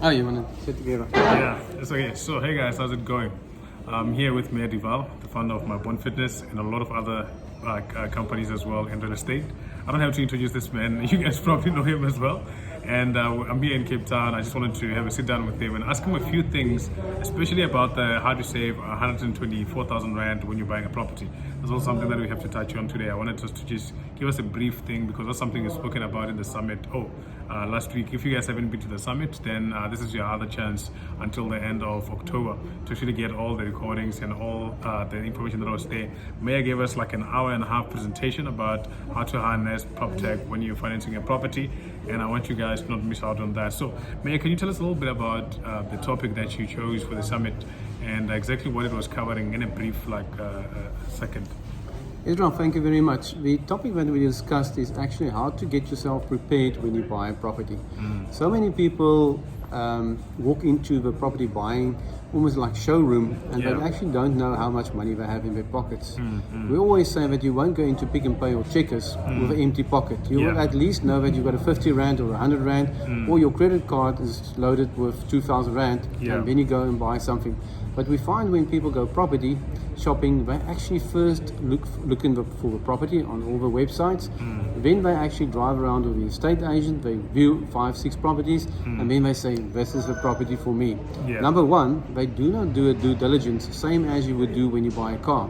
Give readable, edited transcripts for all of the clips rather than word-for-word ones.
Oh, you want to sit together? Yeah, it's okay. So, hey guys, how's it going? I'm here with Meyer De Waal, the founder of My Bond Fitness, and a lot of other companies as well in real estate. I don't have to introduce this man, you guys probably know him as well. And I'm here in Cape Town. I just wanted to have a sit down with him and ask him a few things, especially about how to save 124,000 Rand when you're buying a property. That's also something that we have to touch on today. I wanted us to just give us a brief thing because that's something we've spoken about in the summit last week. If you guys haven't been to the summit, then this is your other chance until the end of October to actually get all the recordings and all the information that was there. Maya gave us like an hour and a half presentation about how to harness PropTech when you're financing a property, and I want you guys to not miss out on that. So Maya, can you tell us a little bit about the topic that you chose for the summit and exactly what it was covering in a brief second? Israel, thank you very much. The topic that we discussed is actually how to get yourself prepared when you buy a property. So many people walk into the property buying almost like showroom, and they actually don't know how much money they have in their pockets. We always say that you won't go into Pick and Pay or Checkers with an empty pocket. You will at least know that you've got a 50 Rand or 100 Rand, or your credit card is loaded with 2,000 Rand, and then you go and buy something. But we find when people go property shopping, they actually first look for the property on all the websites. Then they actually drive around with the estate agent, they view 5-6 properties, and then they say, this is the property for me. Number one, they do not do a due diligence, same as you would do when you buy a car.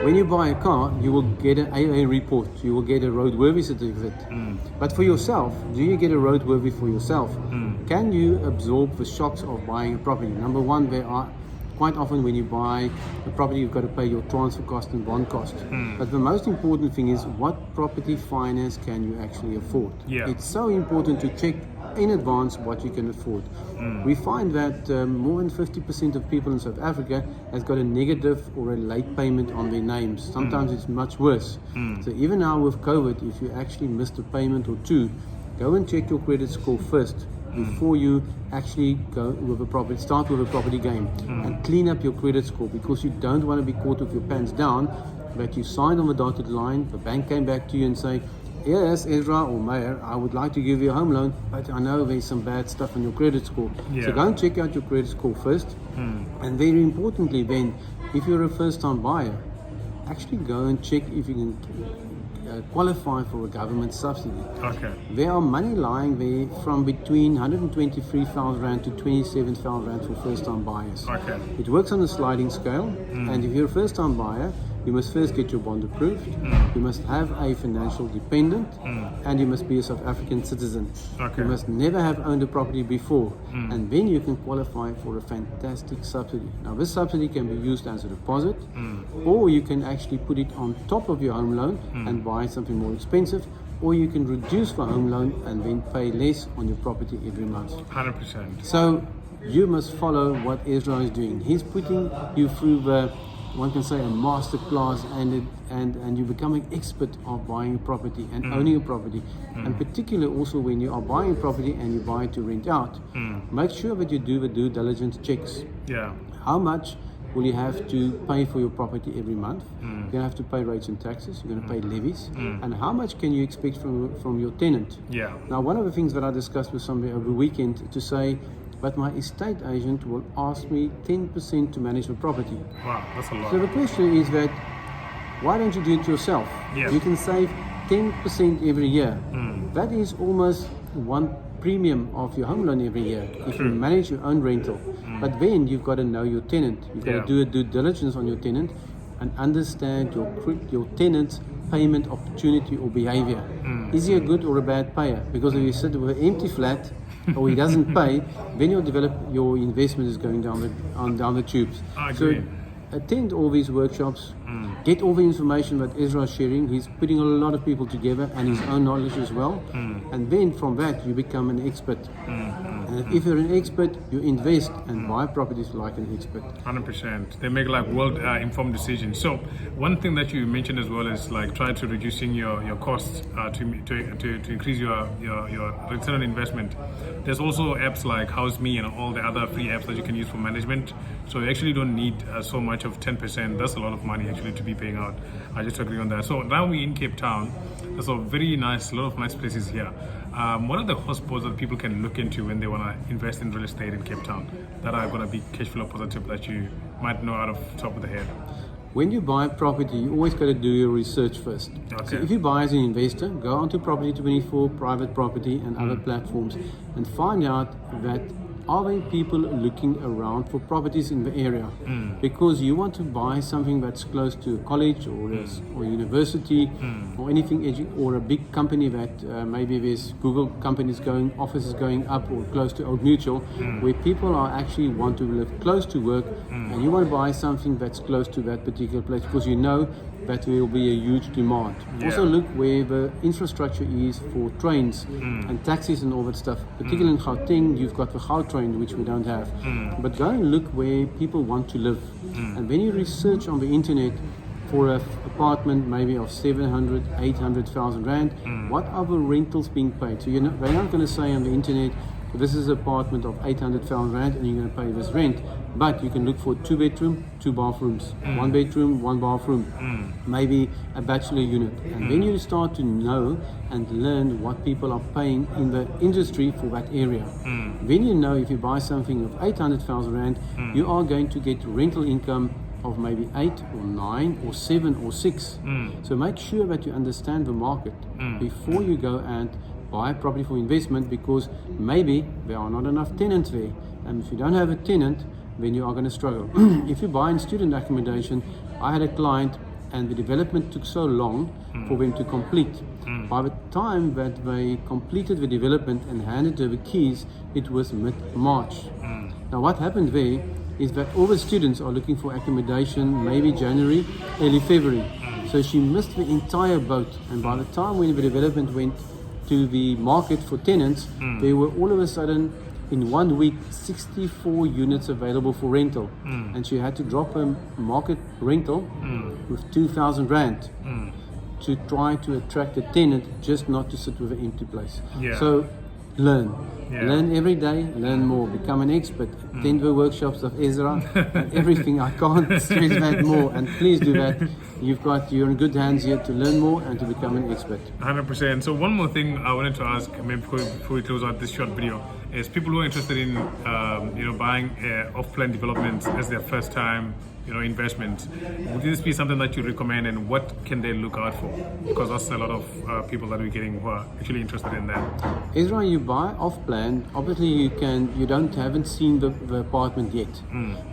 When you buy a car, you will get an AA report, you will get a roadworthy certificate. But for yourself, do you get a roadworthy for yourself? Can you absorb the shocks of buying a property? Number one, there are quite often when you buy a property, you've got to pay your transfer cost and bond cost. But the most important thing is, what property finance can you actually afford? It's so important to check in advance what you can afford. We find that more than 50% of people in South Africa has got a negative or a late payment on their names. Sometimes it's much worse. So even now with COVID, if you actually missed a payment or two, go and check your credit score first before you actually go with a property, start with a property game, and clean up your credit score, because you don't want to be caught with your pants down, that you signed on the dotted line, the bank came back to you and say, yes, Ezra or Meyer, I would like to give you a home loan, but I know there's some bad stuff on your credit score. So go and check out your credit score first. And very importantly then, if you're a first-time buyer, actually go and check if you can qualify for a government subsidy. There are money lying there from between 123,000 Rand to 27,000 Rand for first-time buyers. It works on a sliding scale, and if you're a first-time buyer, you must first get your bond approved, you must have a financial dependent, and you must be a South African citizen. You must never have owned a property before, and then you can qualify for a fantastic subsidy. Now this subsidy can be used as a deposit, or you can actually put it on top of your home loan and buy something more expensive, or you can reduce the home loan and then pay less on your property every month. 100%. So you must follow what Ezra is doing. He's putting you through the, one can say, a master class, and you become an expert of buying a property and owning a property. And particularly also when you are buying a property and you buy it to rent out, make sure that you do the due diligence checks. How much will you have to pay for your property every month? You're going to have to pay rates and taxes, you're going to pay levies, and how much can you expect from your tenant? Now, one of the things that I discussed with somebody over the weekend, to say, but my estate agent will ask me 10% to manage the property. Wow, that's a lot. So the question is that, why don't you do it yourself? You can save 10% every year. That is almost one premium of your home loan every year if you manage your own rental. But then you've got to know your tenant. You've got to do a due diligence on your tenant and understand your tenant's payment opportunity or behavior. Is he a good or a bad payer? Because if you sit with an empty flat or he doesn't pay, then your investment is going down the tubes. So attend all these workshops, get all the information that Ezra is sharing. He's putting a lot of people together and his own knowledge as well. And then from that, you become an expert. And if you're an expert, you invest and buy properties like an expert. 100%. They make like well-informed decisions. So one thing that you mentioned as well is like try to reducing your costs to increase your return on investment. There's also apps like House Me and all the other free apps that you can use for management. So you actually don't need so much of 10%. That's a lot of money actually to be paying out. I just agree on that. So now we're in Cape Town. There's a lot of nice places here. What are the hotspots that people can look into when they want to invest in real estate in Cape Town that are going to be cash flow positive that you might know out of the top of the head? When you buy property, you always got to do your research first. Okay. So if you buy as an investor, go onto Property 24, Private Property and other platforms and find out that are there people looking around for properties in the area? Because you want to buy something that's close to a college or university or anything, or a big company that maybe there's Google companies offices going up, or close to Old Mutual, where people are actually want to live close to work, and you want to buy something that's close to that particular place because you know that there will be a huge demand. Yeah. Also look where the infrastructure is for trains and taxis and all that stuff. Particularly in Gauteng, you've got the Gautrain, which we don't have. But go and look where people want to live. And when you research on the internet for an apartment maybe of 700, 800,000 Rand, what are the rentals being paid? So they're not going to say on the internet, this is an apartment of 800,000 Rand and you're going to pay this rent. But you can look for 2 bedroom, 2 bathrooms, 1 bedroom, 1 bathroom, maybe a bachelor unit. And then you start to know and learn what people are paying in the industry for that area. Then you know if you buy something of 800,000 Rand, you are going to get rental income of maybe 8 or 9 or 7 or 6. So make sure that you understand the market before you go and buy property for investment, because maybe there are not enough tenants there. And if you don't have a tenant, then you are going to struggle. If you buy in student accommodation, I had a client and the development took so long for them to complete. By the time that they completed the development and handed over keys, it was mid-March. Now what happened there is that all the students are looking for accommodation maybe January, early February. So she missed the entire boat, and by the time when the development went to the market for tenants, there were all of a sudden in 1 week 64 units available for rental, and she had to drop a market rental with 2,000 Rand to try to attract a tenant, just not to sit with an empty place. So learn every day, learn more, become an expert. Attend the workshops of Ezra and everything. I can't stress that more, and please do that. You're in good hands here to learn more and to become an expert. 100%. So one more thing I wanted to ask, maybe before we close out this short video, is people who are interested in buying off-plan developments as their first time investment. Would this be something that you recommend, and what can they look out for? Because that's a lot of people that we're getting who are actually interested in that. Ezra, you buy off-plan, obviously you haven't seen the apartment yet,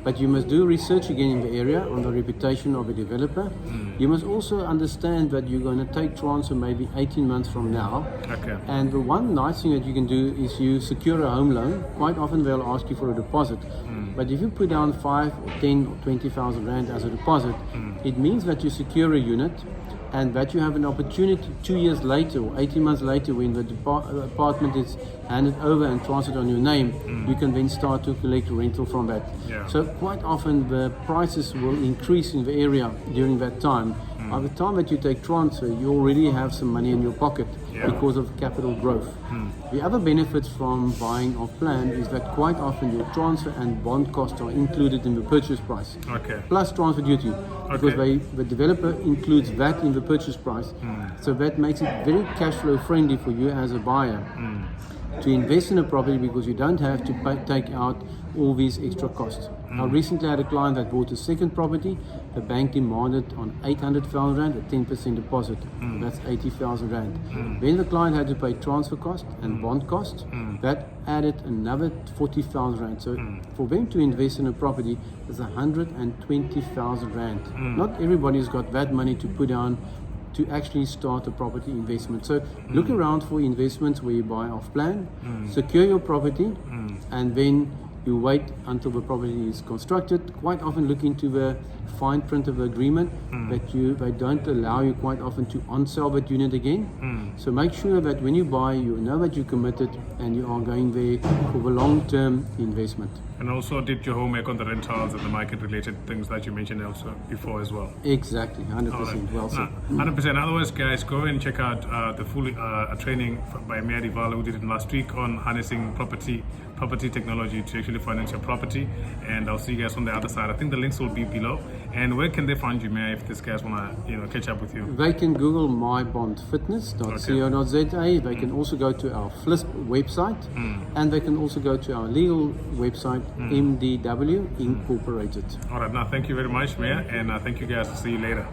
but you must do research again in the area on the reputation of a developer. You must also understand that you're going to take transfer maybe 18 months from now. Okay. And the one nice thing that you can do is you secure a home loan. Quite often they'll ask you for a deposit, but if you put down 5 or 10 or 20,000 Rand as a deposit, it means that you secure a unit, and that you have an opportunity 2 years later or 18 months later, when the apartment is handed over and transferred on your name, you can then start to collect rental from that. So quite often the prices will increase in the area during that time. By the time that you take transfer, you already have some money in your pocket because of capital growth. The other benefits from buying off plan is that quite often your transfer and bond costs are included in the purchase price, plus transfer duty, because the developer includes that in the purchase price. So that makes it very cash flow friendly for you as a buyer to invest in a property, because you don't have to take out all these extra costs. I recently had a client that bought a second property. The bank demanded on 800,000 Rand a 10% deposit. That's 80,000 Rand. Then the client had to pay transfer cost and bond cost. That added another 40,000 Rand. So for them to invest in a property, it's 120,000 Rand. Not everybody's got that money to put down to actually start a property investment. So look around for investments where you buy off plan, secure your property, and then you wait until the property is constructed. Quite often look into the fine print of the agreement that they don't allow you quite often to on-sell that unit again. So make sure that when you buy, you know that you're committed and you are going there for the long-term investment. And also did your homework on the rentals and the market-related things that you mentioned also before as well. Exactly, 100%. Alright. Well said. 100%. Otherwise, guys, go and check out the full training by Meyer De Waal, who did it last week on harnessing property technology to actually finance your property. And I'll see you guys on the other side. I think the links will be below. And where can they find you, Meyer, if these guys want to catch up with you? They can Google mybondfitness.co.za. They can also go to our FLISP website, and they can also go to our legal website, MDW Incorporated. All right. Now, thank you very much, Meyer, and thank you guys. See you later.